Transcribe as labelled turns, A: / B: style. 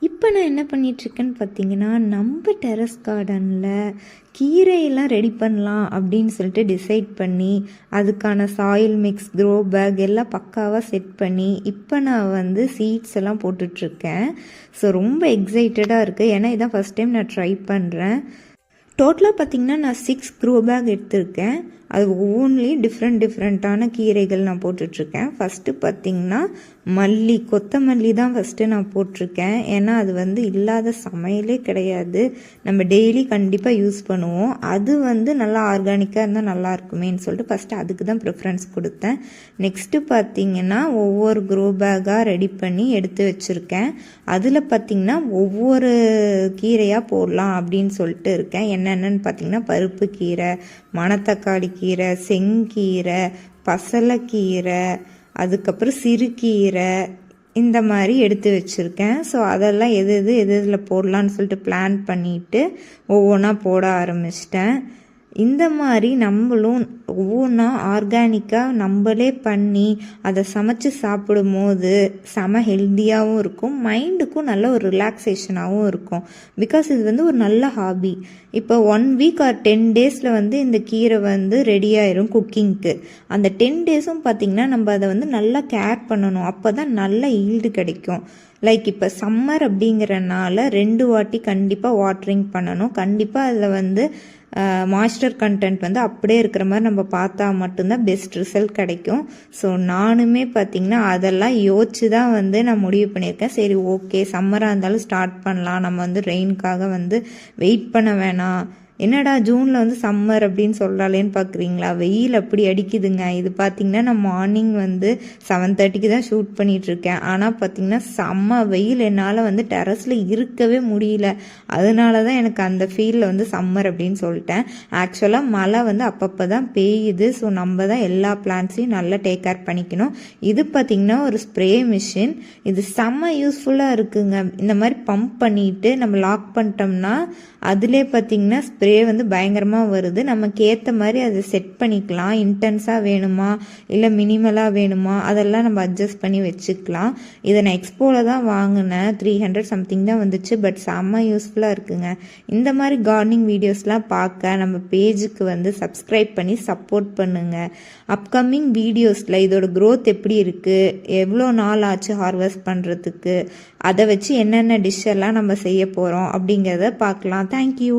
A: இப்போ நான் என்ன பண்ணிகிட்ருக்கேன்னு பார்த்தீங்கன்னா, நம்ம டெரஸ் கார்டனில் கீரையெல்லாம் ரெடி பண்ணலாம் அப்படின்னு சொல்லிட்டு டிசைட் பண்ணி, அதுக்கான சாயில் மிக்ஸ், க்ரோ பேக் எல்லாம் பக்காவாக செட் பண்ணி, இப்போ நான் வந்து சீட்ஸ் எல்லாம் போட்டுட்ருக்கேன். ஸோ ரொம்ப எக்ஸைட்டடாக இருக்குது. ஏன்னா இதான் ஃபஸ்ட் டைம் நான் ட்ரை பண்ணுறேன். டோட்டலாக பார்த்திங்கன்னா நான் 6 க்ரோ பேக் எடுத்திருக்கேன். அது ஒவ்வொன்றிலையும் டிஃப்ரெண்ட்டான கீரைகள் நான் போட்டுட்ருக்கேன். ஃபஸ்ட்டு பார்த்திங்கன்னா கொத்தமல்லி தான் ஃபஸ்ட்டு நான் போட்டிருக்கேன். ஏன்னா அது வந்து இல்லாத சமையலே கிடையாது. நம்ம டெய்லி கண்டிப்பாக யூஸ் பண்ணுவோம். அது வந்து நல்லா ஆர்கானிக்காக இருந்தால் நல்லா இருக்குமேன்னு சொல்லிட்டு ஃபஸ்ட்டு அதுக்கு தான் ப்ரிஃபரன்ஸ் கொடுத்தேன். நெக்ஸ்ட்டு பார்த்திங்கன்னா ஒவ்வொரு க்ரோ பேக்காக ரெடி பண்ணி எடுத்து வச்சுருக்கேன். அதில் பார்த்திங்கன்னா ஒவ்வொரு கீரையாக போடலாம் அப்படின்னு சொல்லிட்டு இருக்கேன். என்னென்னு பார்த்திங்கன்னா பருப்பு கீரை, மணத்தக்காளி கீரை, செங்கீரை, பசலைக்கீரை, அதுக்கப்புறம் சிறுகீரை, இந்த மாதிரி எடுத்து வச்சுருக்கேன். ஸோ அதெல்லாம் எது எதில் போடலான்னு சொல்லிட்டு பிளான் பண்ணிவிட்டு ஒவ்வொன்றா போட ஆரம்பிச்சிட்டேன். இந்த மாதிரி நம்மளும் ஒவ்வொன்றா ஆர்கானிக்காக நம்மளே பண்ணி அதை சமைச்சு சாப்பிடும் போது செம ஹெல்த்தியாகவும் இருக்கும், மைண்டுக்கும் நல்ல ஒரு ரிலாக்ஸேஷனாகவும் இருக்கும். பிகாஸ் இது வந்து ஒரு நல்ல ஹாபி. இப்போ 1 வீக் ஆர் 10 டேஸில் வந்து இந்த கீரை வந்து ரெடி ஆயிரும் குக்கிங்க்கு. அந்த 10 டேஸும் பார்த்திங்கன்னா நம்ம அதை வந்து நல்லா கேர் பண்ணணும். அப்போ தான் நல்ல ஈல்டு கிடைக்கும். லைக் இப்போ சம்மர் அப்படிங்கிறனால 2 வாட்டி கண்டிப்பாக வாட்டரிங் பண்ணணும். கண்டிப்பாக அதில் வந்து மாய்ஸ்டர் கண்டென்ட் வந்து அப்படியே இருக்கிற மாதிரி நம்ம பார்த்தா மட்டும்தான் பெஸ்ட் ரிசல்ட் கிடைக்கும். ஸோ நானுமே பார்த்திங்கன்னா அதெல்லாம் யோசிச்சு தான் வந்து நான் முடிவு பண்ணியிருக்கேன். சரி, ஓகே, சம்மராக இருந்தாலும் ஸ்டார்ட் பண்ணலாம், நம்ம வந்து ரெயின்காக வந்து வெயிட் பண்ண வேணாம். என்னடா ஜூனில் வந்து சம்மர் அப்படின்னு சொல்லலேன்னு பார்க்குறீங்களா? வெயில் அப்படி அடிக்குதுங்க. இது பார்த்திங்கன்னா நான் மார்னிங் வந்து 7:30க்கு தான் ஷூட் பண்ணிகிட்ருக்கேன். ஆனால் பார்த்திங்கன்னா செம்ம வெயில், என்னால் வந்து டெரஸில் இருக்கவே முடியல. அதனால தான் எனக்கு அந்த ஃபீலில் வந்து சம்மர் அப்படின்னு சொல்லிட்டேன். ஆக்சுவலாக மழை வந்து அப்பப்போ தான் பெய்யுது. ஸோ நம்ம தான் எல்லா பிளான்ட்ஸையும் நல்லா டேக் கேர் பண்ணிக்கணும். இது பார்த்திங்கன்னா ஒரு ஸ்ப்ரே மிஷின். இது செம்ம யூஸ்ஃபுல்லாக இருக்குங்க. இந்த மாதிரி பம்ப் பண்ணிவிட்டு நம்ம லாக் பண்ணிட்டோம்னா அதிலே பார்த்திங்கன்னா ஸ்ப்ரே வந்து பயங்கரமாக வருது. நமக்கு ஏற்ற மாதிரி அதை செட் பண்ணிக்கலாம். இன்டென்ஸாக வேணுமா இல்லை மினிமலாக வேணுமா அதெல்லாம் நம்ம அட்ஜஸ்ட் பண்ணி வச்சுக்கலாம். இதை நான் எக்ஸ்போவில் தான் வாங்கினேன். 300 சம்திங் தான் வந்துச்சு. பட் செம்ம யூஸ்ஃபுல்லாக இருக்குங்க. இந்த மாதிரி கார்டனிங் வீடியோஸ்லாம் பார்க்க நம்ம பேஜுக்கு வந்து சப்ஸ்கிரைப் பண்ணி சப்போர்ட் பண்ணுங்கள். அப்கமிங் வீடியோஸில் இதோட க்ரோத் எப்படி இருக்குது, எவ்வளோ நாள் ஆச்சு ஹார்வெஸ்ட் பண்ணுறதுக்கு, அதை வச்சு என்னென்ன டிஷ்ஷெல்லாம் நம்ம செய்ய போகிறோம் அப்படிங்கிறத பார்க்கலாம். தேங்க்யூ.